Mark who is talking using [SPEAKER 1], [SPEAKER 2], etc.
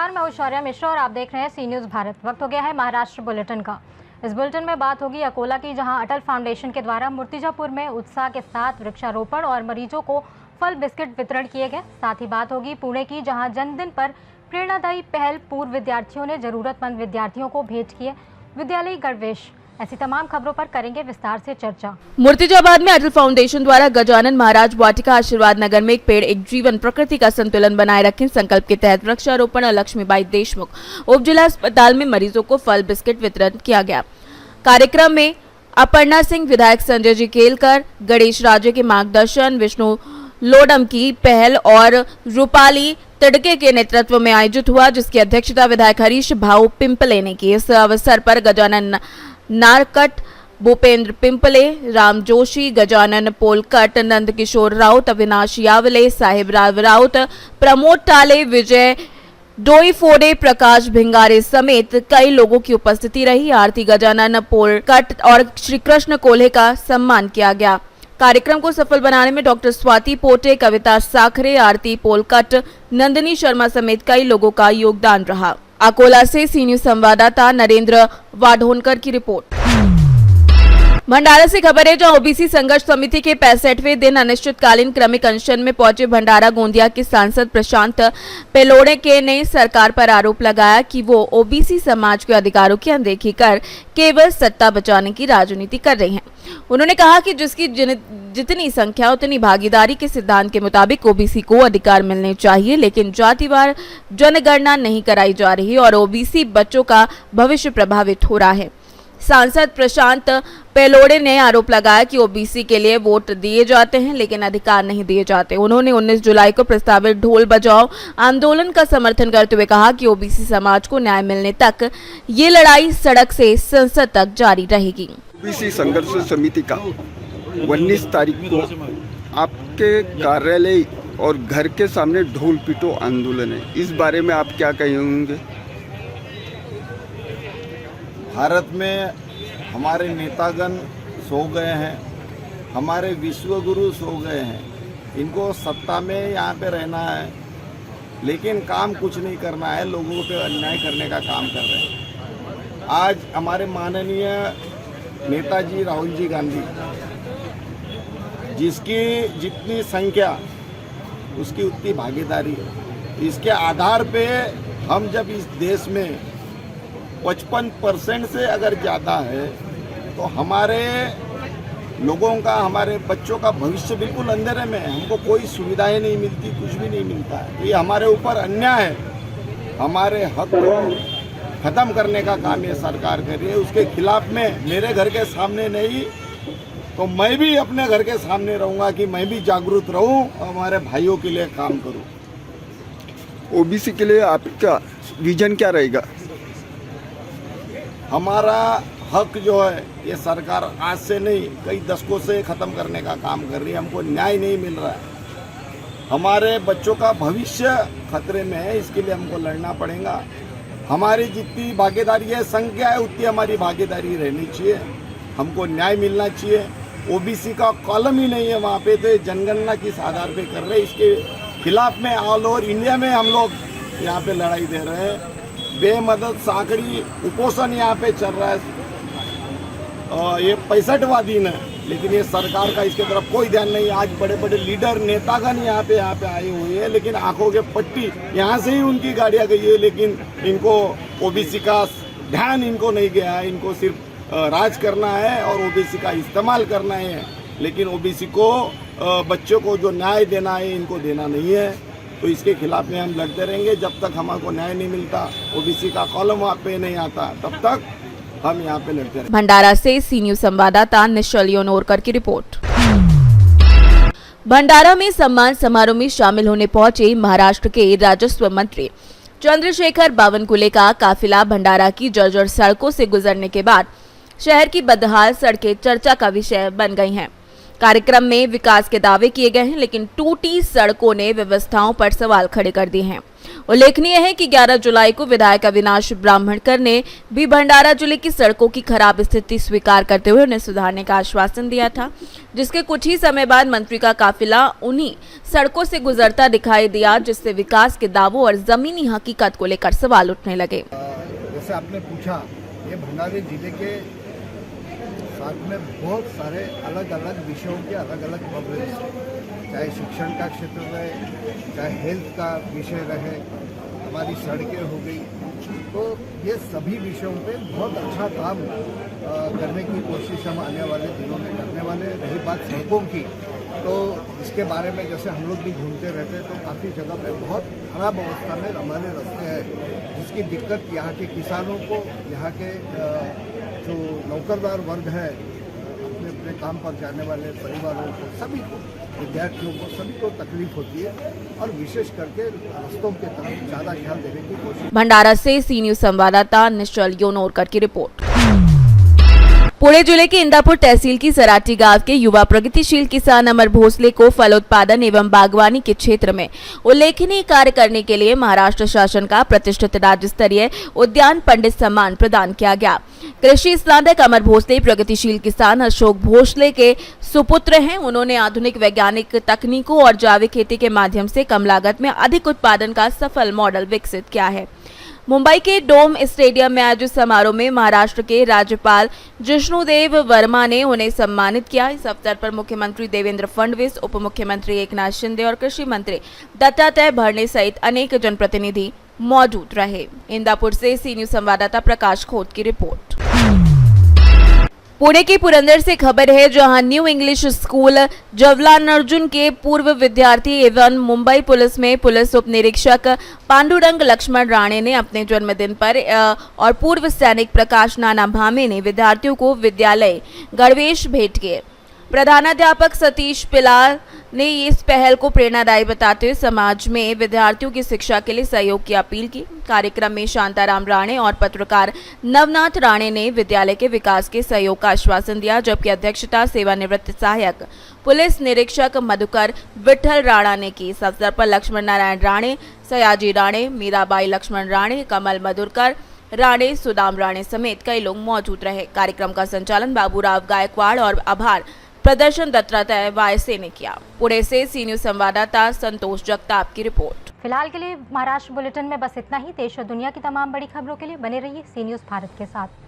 [SPEAKER 1] नमस्कार, मैं शौर्या मिश्रा और आप देख रहे हैं सी न्यूज़ भारत। वक्त हो गया है महाराष्ट्र बुलेटिन का। इस बुलेटिन में बात होगी अकोला की, जहां अटल फाउंडेशन के द्वारा मूर्तिजापुर में उत्साह के साथ वृक्षारोपण और मरीजों को फल बिस्किट वितरण किए गए। साथ ही बात होगी पुणे की, जहां जन्मदिन पर प्रेरणादायी पहल पूर्व विद्यार्थियों ने जरूरतमंद विद्यार्थियों को भेंट किए विद्यालयी गणवेश। ऐसी तमाम खबरों पर करेंगे विस्तार से चर्चा।
[SPEAKER 2] मूर्तिजाबाद में अटल फाउंडेशन द्वारा गजानन महाराज वाटिका आशीर्वाद नगर में एक पेड़ एक जीवन प्रकृति का संतुलन बनाए रखें संकल्प के तहत वृक्षारोपण और लक्ष्मीबाई देशमुख उप जिला अस्पताल में मरीजों को फल बिस्किट वितरण किया गया। कार्यक्रम में अपर्णा सिंह, विधायक संजय जी केलकर, गणेश राजे के मार्गदर्शन, विष्णु लोडम की पहल और रूपाली तड़के के नेतृत्व में आयोजित हुआ, जिसकी अध्यक्षता विधायक हरीश भाऊ पिंपले ने की। इस अवसर पर गजानन नारकट, भूपेंद्र पिंपले, राम जोशी, गजानन पोलकट, नंद किशोर राउत, अविनाश यावले, साहिब राव राउत, प्रमोद टाले, विजय डोईफोडे, प्रकाश भिंगारे समेत कई लोगों की उपस्थिति रही। आरती गजानन पोलकट और श्री कृष्ण कोल्हे का सम्मान किया गया। कार्यक्रम को सफल बनाने में डॉक्टर स्वाति पोटे, कविता साखरे, आरती पोलकट, नंदिनी शर्मा समेत कई लोगों का योगदान रहा। अकोला से सी न्यूज़ संवाददाता नरेंद्र वाढोनकर की रिपोर्ट। भंडारा से खबर है, जहां ओबीसी संघर्ष समिति के 65वें दिन अनिश्चितकालीन क्रमिक अनशन में पहुंचे भंडारा गोंदिया के सांसद प्रशांत पेलोड़े ने सरकार पर आरोप लगाया कि वो ओबीसी समाज के अधिकारों की अनदेखी कर केवल सत्ता बचाने की राजनीति कर रही हैं। उन्होंने कहा कि जिसकी जितनी संख्या उतनी भागीदारी के सिद्धांत के मुताबिक ओबीसी को अधिकार मिलने चाहिए, लेकिन जातिवार जनगणना नहीं कराई जा रही और ओबीसी बच्चों का भविष्य प्रभावित हो रहा है। सांसद प्रशांत पेलोड़े ने आरोप लगाया कि ओबीसी के लिए वोट दिए जाते हैं लेकिन अधिकार नहीं दिए जाते। उन्होंने 19 जुलाई को प्रस्तावित ढोल बजाओ आंदोलन का समर्थन करते हुए कहा कि ओबीसी समाज को न्याय मिलने तक ये लड़ाई सड़क से संसद तक जारी रहेगी।
[SPEAKER 3] ओबीसी संघर्ष समिति का 19 तारीख को आपके कार्यालय और घर के सामने ढोल पीटो आंदोलन है, इस बारे में आप क्या कहेंगे?
[SPEAKER 4] भारत में हमारे नेतागण सो गए हैं, हमारे विश्वगुरु सो गए हैं। इनको सत्ता में यहाँ पे रहना है लेकिन काम कुछ नहीं करना है, लोगों पे अन्याय करने का काम कर रहे हैं। आज हमारे माननीय नेताजी राहुल जी गांधी, जिसकी जितनी संख्या उसकी उतनी भागीदारी है, इसके आधार पे हम जब इस देश में 55% से अगर ज़्यादा है तो हमारे लोगों का, हमारे बच्चों का भविष्य बिल्कुल अंधेरे में है। हमको कोई सुविधाएं नहीं मिलती, कुछ भी नहीं मिलता है। ये हमारे ऊपर अन्याय है। हमारे हक को ख़त्म करने का काम ये सरकार कर रही है। उसके खिलाफ में मेरे घर के सामने नहीं तो मैं भी अपने घर के सामने रहूँगा कि मैं भी जागरूक रहूँ और हमारे भाइयों के लिए काम करूँ।
[SPEAKER 3] ओबीसी के लिए आपका विजन क्या रहेगा?
[SPEAKER 4] हमारा हक जो है ये सरकार आज से नहीं कई दशकों से ख़त्म करने का काम कर रही है। हमको न्याय नहीं मिल रहा है, हमारे बच्चों का भविष्य खतरे में है, इसके लिए हमको लड़ना पड़ेगा। हमारी जितनी भागीदारी है, संख्या है, उतनी हमारी भागीदारी रहनी चाहिए। हमको न्याय मिलना चाहिए। ओबीसी का कॉलम ही नहीं है वहाँ पे, तो जनगणना किस आधार पे कर रहे हैं, इसके खिलाफ में ऑल ओवर इंडिया में हम लोग यहाँ पे लड़ाई दे रहे हैं। बेमदद साखड़ी उपोषण यहाँ पे चल रहा है। ये 65वां दिन है लेकिन ये सरकार का इसके तरफ कोई ध्यान नहीं। आज बड़े बड़े लीडर नेतागण यहाँ पे आए हुए हैं लेकिन आंखों के पट्टी यहाँ से ही उनकी गाड़ियाँ गई है, लेकिन इनको ओबीसी का ध्यान इनको नहीं गया है। इनको सिर्फ राज करना है और ओबीसी का इस्तेमाल करना है, लेकिन ओबीसी को बच्चों को जो न्याय देना है इनको देना नहीं है। तो इसके खिलाफ में हम लड़ते रहेंगे जब तक हमको न्याय नहीं मिलता, ओबीसी का कॉलम वहाँ पे नहीं आता, तब तक हम यहाँ पे लड़ते रहेंगे।
[SPEAKER 2] भंडारा से सी न्यूज़ संवाददाता निश्चल योनोरकर की रिपोर्ट। भंडारा में सम्मान समारोह में शामिल होने पहुंचे महाराष्ट्र के राजस्व मंत्री चंद्रशेखर बावनकुले का काफिला भंडारा की जर्जर सड़कों से गुजरने के बाद शहर की बदहाल सड़कें चर्चा का विषय बन गई हैं। कार्यक्रम में विकास के दावे किए गए हैं लेकिन टूटी सड़कों ने व्यवस्थाओं पर सवाल खड़े कर दिए हैं। उल्लेखनीय है कि 11 जुलाई को विधायक अविनाश ब्राह्मणकर ने भी भंडारा जिले की सड़कों की खराब स्थिति स्वीकार करते हुए उन्हें सुधारने का आश्वासन दिया था, जिसके कुछ ही समय बाद मंत्री का काफिला उन्हीं सड़कों से गुजरता दिखाई दिया, जिससे विकास के दावों और जमीनी हकीकत को लेकर सवाल उठने लगे।
[SPEAKER 5] जैसे आपने पूछा, ये भंडारी जिले के साथ में बहुत सारे अलग अलग विषयों के अलग अलग प्रॉब्लम्स हैं, चाहे शिक्षण का क्षेत्र रहे, चाहे हेल्थ का विषय रहे, हमारी सड़कें हो गई, तो ये सभी विषयों पे बहुत अच्छा काम करने की कोशिश हम आने वाले दिनों में करने वाले। रही बात सड़कों की, तो इसके बारे में जैसे हम लोग भी घूमते रहते हैं, तो काफ़ी जगह पे बहुत खराब अवस्था में हमारे रास्ते हैं, जिसकी दिक्कत यहाँ के किसानों को, यहाँ के जो नौकरदार वर्ग है, अपने अपने काम पर जाने वाले परिवारों को, सभी को, विद्यार्थियों को, सभी को तकलीफ होती है और विशेष करके रास्तों के तरफ ज़्यादा ध्यान देने की कोशिश।
[SPEAKER 2] भंडारा से सी न्यूज संवाददाता निश्चल योनोरकर की रिपोर्ट। पुणे जिले के इंदापुर तहसील की सराटी गांव के युवा प्रगतिशील किसान अमर भोसले को फल उत्पादन एवं बागवानी के क्षेत्र में उल्लेखनीय कार्य करने के लिए महाराष्ट्र शासन का प्रतिष्ठित राज्य स्तरीय उद्यान पंडित सम्मान प्रदान किया गया। कृषि स्नातक अमर भोसले प्रगतिशील किसान अशोक भोसले के सुपुत्र हैं। उन्होंने आधुनिक वैज्ञानिक तकनीकों और जैविक खेती के माध्यम से कम लागत में अधिक उत्पादन का सफल मॉडल विकसित किया है। मुंबई के डोम स्टेडियम में आयोजित समारोह में महाराष्ट्र के राज्यपाल जिष्णुदेव वर्मा ने उन्हें सम्मानित किया। इस अवसर पर मुख्यमंत्री देवेंद्र फडणवीस, उप मुख्यमंत्री एकनाथ शिंदे और कृषि मंत्री दत्तात्रेय भरणे सहित अनेक जनप्रतिनिधि मौजूद रहे। इंदापुर से सी न्यूज संवाददाता प्रकाश खोत की रिपोर्ट। पुणे के पुरंदर से खबर है, जहां न्यू इंग्लिश स्कूल जवाहरलाल के पूर्व विद्यार्थी एवं मुंबई पुलिस में पुलिस उप निरीक्षक पांडुरंग लक्ष्मण राणे ने अपने जन्मदिन पर और पूर्व सैनिक प्रकाश नाना भामे ने विद्यार्थियों को विद्यालय गणवेश भेंट किए। प्रधानाध्यापक सतीश पिलाल ने इस पहल को प्रेरणादायी बताते हुए समाज में विद्यार्थियों की शिक्षा के लिए सहयोग की अपील की। कार्यक्रम में शांताराम राणे और पत्रकार नवनाथ राणे ने विद्यालय के विकास के सहयोग का आश्वासन दिया, जबकि अध्यक्षता सेवानिवृत्त सहायक पुलिस निरीक्षक मधुकर विठल राणा ने की। इस अवसर पर लक्ष्मण नारायण राणे, सयाजी राणे, मीराबाई लक्ष्मण राणे, कमल मधुकर राणे, सुदाम राणे समेत कई लोग मौजूद रहे। कार्यक्रम का संचालन बाबूराव गायकवाड़ और आभार प्रदर्शन दत्तात्रेय वायसे ने किया। पुणे से सी न्यूज संवाददाता संतोष जगताप की रिपोर्ट।
[SPEAKER 1] फिलहाल के लिए महाराष्ट्र बुलेटिन में बस इतना ही। देश और दुनिया की तमाम बड़ी खबरों के लिए बने रहिए सी न्यूज भारत के साथ।